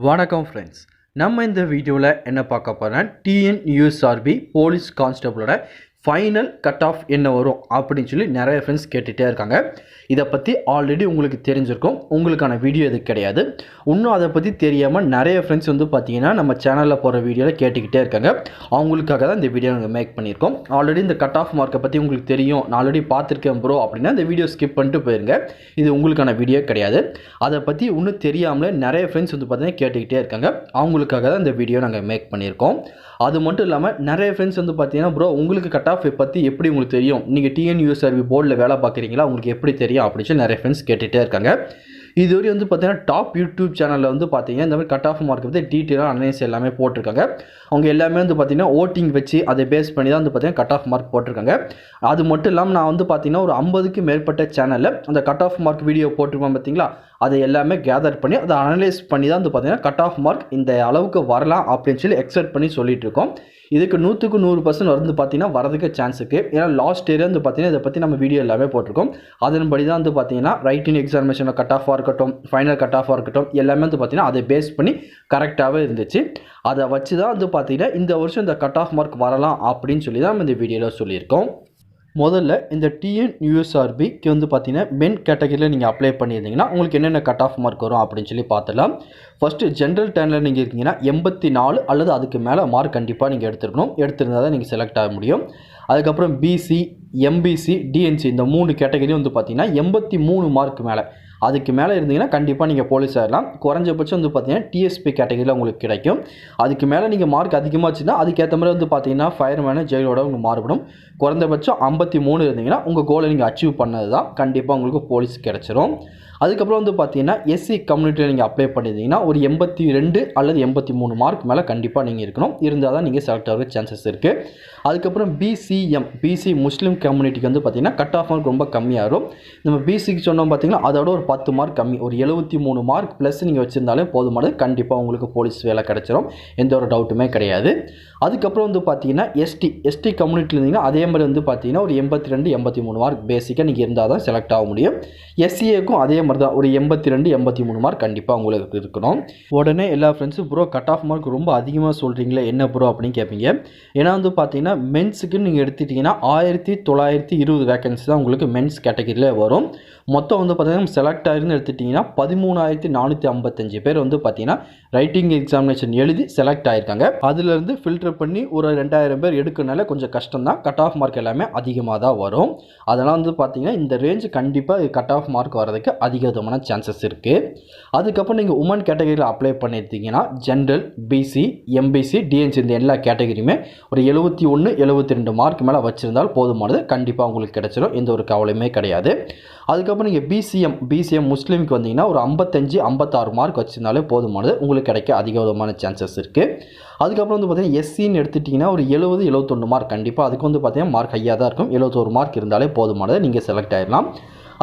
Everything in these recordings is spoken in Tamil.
வணக்கம் ஃப்ரெண்ட்ஸ், நம்ம இந்த வீடியோவில் என்ன பார்க்க போகிறோம்னா டிஎன்யூஎஸ்ஆர்பி போலீஸ் கான்ஸ்டபிளோட ஃபைனல் கட் ஆஃப் என்ன வரும் அப்படின்னு சொல்லி நிறைய ஃப்ரெண்ட்ஸ் கேட்டுகிட்டே இருக்காங்க. இதை பற்றி ஆல்ரெடி உங்களுக்கு தெரிஞ்சிருக்கும், உங்களுக்கான வீடியோ இது கிடையாது. இன்னும் அதை பற்றி தெரியாமல் நிறைய ஃப்ரெண்ட்ஸ் பார்த்தீங்கன்னா நம்ம சேனலில் போகிற வீடியோவில் கேட்டுக்கிட்டே இருக்காங்க. அவங்களுக்காக தான் இந்த வீடியோ நாங்கள் மேக் பண்ணியிருக்கோம். ஆல்ரெடி இந்த கட் ஆஃப் மார்க்கை பற்றி உங்களுக்கு தெரியும், நான் ஆல்ரெடி பார்த்துருக்கேன் ப்ரோ அப்படின்னா இந்த வீடியோ ஸ்கிப் பண்ணிட்டு போயிருங்க. இது உங்களுக்கான வீடியோ கிடையாது. அதை பற்றி இன்னும் தெரியாமலே நிறைய ஃப்ரெண்ட்ஸ் பார்த்தீங்கன்னா கேட்டுக்கிட்டே இருக்காங்க. அவங்களுக்காக தான் இந்த வீடியோ நாங்கள் மேக் பண்ணியிருக்கோம். அது மட்டும் இல்லாமல் நிறைய ஃப்ரெண்ட்ஸ் பார்த்தீங்கன்னா ப்ரோ உங்களுக்கு கட் ஆஃப் பற்றி எப்படி உங்களுக்கு தெரியும், நீங்கள் டிஎன்யூஎஸ்ஆர்பி போர்டில் வேலை பார்க்குறீங்களா, உங்களுக்கு எப்படி தெரியும் அப்படின்னு சொல்லி நிறைய ஃப்ரெண்ட்ஸ் கேட்டுகிட்டே இருக்காங்க. இதுவரை பார்த்தீங்கன்னா டாப் யூடியூப் சேனலில் பார்த்தீங்கன்னா இந்த மாதிரி கட் ஆஃப் மார்க் பற்றி டீட்டெயிலாக அனலைஸ் எல்லாமே போட்டிருக்காங்க. அவங்க எல்லாமே பார்த்தீங்கன்னா ஓட்டிங் வச்சு அதை பேஸ் பண்ணி தான் பார்த்தீங்கன்னா கட் ஆஃப் மார்க் போட்டிருக்காங்க. அது மட்டும் இல்லாமல் நான் பார்த்தீங்கன்னா ஒரு 50க்கு மேற்பட்ட சேனலில் அந்த கட் ஆஃப் மார்க் வீடியோ போட்டிருப்பேன் பார்த்தீங்களா, அதை எல்லாமே கேதர் பண்ணி அதை அனலைஸ் பண்ணி தான் பார்த்தீங்கன்னா கட் ஆஃப் மார்க் இந்த அளவுக்கு வரலாம் அப்படின்னு சொல்லி எக்ஸ்பெக்ட் பண்ணி சொல்லிட்டு இருக்கோம். இதுக்கு 100க்கு 100% பார்த்தீங்கன்னா வரதுக்கு சான்ஸ் இருக்குது. ஏன்னா லாஸ்ட் இயர் பார்த்தீங்கன்னா இதை பற்றி நம்ம வீடியோ எல்லாமே போட்டிருக்கோம். அதன்படி தான் பார்த்தீங்கன்னா ரைட்டிங் எக்ஸாமினேஷனில் கட் ஆஃபாக இருக்கட்டும், ஃபைனல் கட் ஆஃபாக இருக்கட்டும், எல்லாமே பார்த்தீங்கன்னா அதை பேஸ் பண்ணி கரெக்டாகவே இருந்துச்சு. அதை வச்சு தான் பார்த்தீங்கன்னா இந்த வருஷம் இந்த கட் ஆஃப் மார்க் வரலாம் அப்படின்னு சொல்லி தான் நம்ம இந்த வீடியோவில் சொல்லியிருக்கோம். முதல்ல இந்த டிஎன்யூஎஸ்ஆர்பிக்கு பார்த்தீங்கன்னா மென் கேட்டகரியில் நீங்கள் அப்ளை பண்ணியிருந்தீங்கன்னா உங்களுக்கு என்னென்ன கட் ஆஃப் மார்க் வரும் அப்படின்னு சொல்லி பார்த்துலாம். ஃபஸ்ட்டு ஜென்ரல் டேனில் நீங்கள் இருக்கீங்கன்னா 84 அல்லது அதுக்கு மேலே மார்க் கண்டிப்பாக நீங்கள் எடுத்திருந்தால் தான் நீங்கள் செலக்ட் ஆக முடியும். அதுக்கப்புறம் பிசி, எம்பிசி, டிஎன்சி இந்த 3 கேட்டகரியும் பார்த்தீங்கன்னா 83 மார்க் மேலே, அதுக்கு மேலே இருந்தீங்கன்னா கண்டிப்பாக நீங்கள் போலீஸ் ஆகிடலாம். குறைஞ்சபட்சம் பார்த்தீங்கன்னா டிஎஸ்பி கேட்டகரியில் உங்களுக்கு கிடைக்கும். அதுக்கு மேலே நீங்கள் மார்க் அதிகமாக வச்சுன்னா அதுக்கேற்ற மாதிரி பார்த்தீங்கன்னா ஃபயர்மேனு ஜெயிலோட உங்களுக்கு மாறுபடும். குறைந்தபட்சம் 53 இருந்தீங்கன்னா உங்கள் கோலை நீங்கள் அச்சீவ் பண்ணது தான் கண்டிப்பாக உங்களுக்கு போலீஸ் கிடச்சிரும். அதுக்கப்புறம் பார்த்தீங்கன்னா எஸ்சி கம்யூனிட்டியில் நீங்கள் அப்ளை பண்ணியிருந்தீங்கன்னா ஒரு 82 அல்லது 83 மார்க் மேலே கண்டிப்பாக நீங்கள் இருக்கணும். இருந்தால் தான் நீங்கள் செலக்ட் ஆகிற சான்சஸ் இருக்குது. அதுக்கப்புறம் பிசி முஸ்லீம் கம்யூனிட்டிக்கு பார்த்தீங்கன்னா கட் ஆஃப் மார்க் ரொம்ப கம்மியாகும். நம்ம பிசிக்கு சொன்னோம் பார்த்தீங்கன்னா அதோட ஒரு 10 மார்க் கம்மி, ஒரு 73 மார்க் ப்ளஸ் நீங்கள் வச்சுருந்தாலே போதுமானது, கண்டிப்பாக உங்களுக்கு போலீஸ் வேலை கிடச்சிரும், எந்த ஒரு டவுட்டுமே கிடையாது. அதுக்கப்புறம் பார்த்தீங்கன்னா எஸ்டி கம்யூனிட்டியில் இருந்தீங்கன்னா அதே மாதிரி பார்த்தீங்கன்னா ஒரு 82 83 மார்க் பேசிக்காக நீங்கள் இருந்தால் தான் செலக்ட் ஆக முடியும். எஸ்சிஏக்கும் அதே மாதிரி தான் ஒரு 82 83 மார்க் கண்டிப்பாக உங்களுக்கு இருக்கணும். உடனே எல்லா ஃப்ரெண்ட்ஸும் ப்ரோ கட் ஆஃப் மார்க் ரொம்ப அதிகமாக சொல்கிறீங்களே என்ன ப்ரோ அப்படின்னு கேட்பீங்க. ஏன்னா பார்த்தீங்கன்னா மென்ஸுக்கு நீங்கள் எடுத்துட்டிங்கன்னா 1920 வேகன்சி தான் உங்களுக்கு மென்ஸ் கேட்டகரியில் வரும். மொத்தம் பார்த்தீங்கன்னா செலக்ட் ஆகிருந்து எடுத்துட்டிங்கன்னா 13,455 பேர் பார்த்தீங்கன்னா ரைட்டிங் எக்ஸாமினேஷன் எழுதி செலக்ட் ஆகிருக்காங்க. அதுலேருந்து ஃபில்டர் பண்ணி ஒரு 2000 பேர் எடுக்கிறனால கொஞ்சம் கஷ்டம் தான். கட் ஆஃப் மார்க் எல்லாமே அதிகமாக தான் வரும். அதெல்லாம் பார்த்தீங்கன்னா இந்த ரேஞ்ச் கண்டிப்பாக கட் ஆஃப் மார்க் வரதுக்கு அதிக விதமான சான்சஸ் இருக்குது. அதுக்கப்புறம் நீங்கள் உமன் கேட்டகரியில் அப்ளை பண்ணியிருந்தீங்கன்னா ஜென்ரல், பிசி, எம்பிசி, டிஎன்சி இந்த எல்லா கேட்டகரியுமே ஒரு 71 72 மார்க் மேலே வச்சுருந்தால் போதுமானது, கண்டிப்பாக உங்களுக்கு கிடைச்சிடும், எந்த ஒரு கவலையுமே கிடையாது. அதுக்கப்புறம் நீங்கள் பிசிஎம் முஸ்லீமுக்கு வந்தீங்கன்னா ஒரு 55 56 மார்க் வச்சுருந்தாலே போதுமானது, உங்களுக்கு கிடைக்க அதிக விதமான சான்சஸ் இருக்குது. அதுக்கப்புறம் பார்த்தீங்கன்னா எஸ்சின்னு எடுத்துட்டிங்கன்னா ஒரு 70 71 மார்க் கண்டிப்பாக, அதுக்கு பார்த்தீங்கன்னா மார்க் ஹையாக தான் இருக்கும். 71 மார்க் இருந்தாலே போதுமானது, நீங்கள் செலக்ட் ஆகிடலாம்.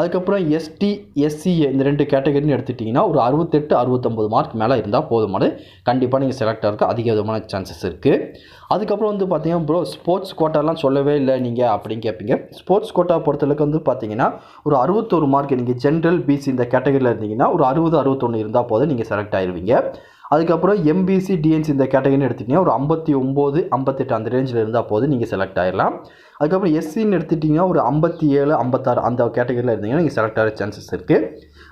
அதுக்கப்புறம் எஸ்டி, எஸ்சிஏ இந்த 2 கேட்டகரின்னு எடுத்துட்டிங்கன்னா ஒரு 68 69 மார்க் மேலே இருந்தால் போதுமானது, கண்டிப்பாக நீங்கள் செலக்ட் ஆகிறதுக்கு அதிக விதமான சான்சஸ் இருக்குது. அதுக்கப்புறம் பார்த்தீங்கன்னா ப்ரோ ஸ்போர்ட்ஸ் கோட்டாலாம் சொல்லவே இல்லை நீங்கள் அப்படின்னு கேட்பீங்க. ஸ்போர்ட்ஸ் கோட்டா பொறுத்தளவுக்கு பார்த்தீங்கன்னா ஒரு 61 மார்க் நீங்கள் ஜென்ரல், பிசி இந்த கேட்டகரியில் இருந்தீங்கன்னா ஒரு 60 61 இருந்தால் போதும், நீங்கள் செலக்ட் ஆகிடுவீங்க. அதுக்கப்புறம் எம்பிசி, டிஎன்சி இந்த கேட்டகரின்னு எடுத்துட்டிங்கன்னா ஒரு 59 58 அந்த ரேஞ்சில் இருந்தால் போது நீங்கள் செலக்ட் ஆகிடலாம். அதுக்கப்புறம் எஸ்சின்னு எடுத்துட்டிங்கன்னா ஒரு 57 56 அந்த கேட்டகரியில் இருந்தீங்கன்னா நீங்கள் செலக்ட் ஆகிற சான்சஸ் இருக்குது.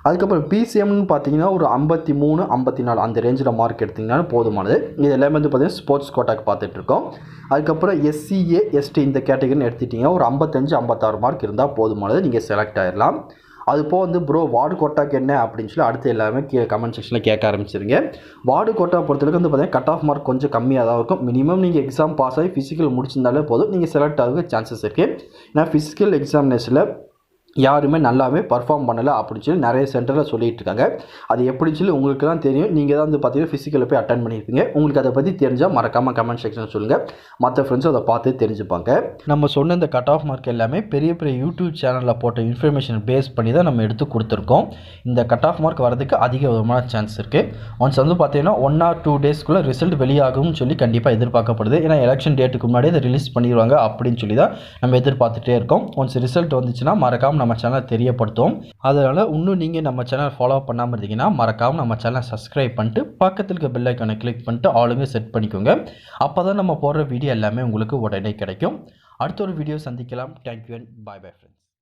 அதுக்கப்புறம் பிசிஎம்னு பார்த்தீங்கன்னா ஒரு 53 54 அந்த ரேஞ்சில் மார்க் எடுத்திங்கன்னா போதுமானது. இது எல்லாமே பார்த்தீங்கன்னா ஸ்போர்ட்ஸ் கோட்டாக்கு பார்த்துட்ருக்கோம். அதுக்கப்புறம் எஸ்சிஏ, எஸ்டி இந்த கேட்டகரின்னு எடுத்துட்டிங்கன்னா ஒரு 55 56 மார்க் இருந்தால் போதுமானது, நீங்கள் செலக்ட் ஆகிடலாம். அது போக ப்ரோ வார்டு கோட்டாக்கு என்ன அப்படின்னு சொல்லி அடுத்து எல்லாமே கமெண்ட் செக்ஷனில் கேட்க ஆரம்பிச்சிருங்க. வார்டு கோட்டா பொறுத்தளவுக்கு பார்த்தீங்கன்னா கட் ஆஃப் மார்க் கொஞ்சம் கம்மியாக தான் இருக்கும். மினிமம் நீங்கள் எக்ஸாம் பாஸ் ஆகி ஃபிசிக்கல் முடிச்சிருந்தாலே போதும், நீங்கள் செலக்ட் ஆகிறதுக்கு சான்சஸ் இருக்குது. ஏன்னா ஃபிசிக்கல் எக்ஸாமினேஷனில் யாருமே நல்லாவே பர்ஃபார்ம் பண்ணலை அப்படின்னு சொல்லி நிறைய சென்டரில் சொல்லிகிட்டு இருக்காங்க. அது எப்படின்னு சொல்லி உங்களுக்கு தான் தெரியும், நீங்கள் தான் பார்த்தீங்கன்னா ஃபிசிக்கலில் போய் அட்டன் பண்ணியிருப்பீங்க. உங்களுக்கு அதை பற்றி தெரிஞ்சால் மறக்காமல் கமெண்ட் செக்ஷன் சொல்லுங்கள், மற்ற ஃப்ரெண்ட்ஸும் அதை பார்த்து தெரிஞ்சுப்பாங்க. நம்ம சொன்ன இந்த கட் ஆஃப் மார்க் எல்லாமே பெரிய பெரிய யூடியூப் சேனலில் போட்ட இன்ஃபர்மேஷன் பேஸ் பண்ணி தான் நம்ம எடுத்து கொடுத்துருக்கோம். இந்த கட் ஆஃப் மார்க் வரதுக்கு அதிக விதமான சான்ஸ் இருக்குது. ஒன்ஸ் பார்த்தீங்கன்னா 1 or 2 டேஸ்க்குள்ளே ரிசல்ட் வெளியாகும்னு சொல்லி கண்டிப்பாக எதிர்பார்க்கப்படுது. ஏன்னா எலெக்ஷன் டேட்டுக்கு முன்னாடி அதை ரிலீஸ் பண்ணிடுவாங்க அப்படின்னு சொல்லி தான் நம்ம எதிர்பார்த்துட்டே இருக்கோம். ஒன்ஸ் ரிசல்ட் வந்துச்சுன்னா மறக்காமல் நம்ம சேனலை தெரியப்படுத்துவோம். அதனால் இன்னும் நீங்கள் நம்ம சேனல் ஃபாலோ பண்ணாமல் இருந்தீங்கன்னா மறக்காமல் நம்ம சேனலை சப்ஸ்கிரைப் பண்ணிட்டு பக்கத்தில் இருக்க பெல் ஐக்கானை கிளிக் பண்ணிட்டு ஆளுங்க செட் பண்ணிக்கோங்க. அப்போ தான் நம்ம போடுற வீடியோ எல்லாமே உங்களுக்கு உடனே கிடைக்கும். அடுத்த ஒரு வீடியோ சந்திக்கலாம். Thank you and bye bye friends.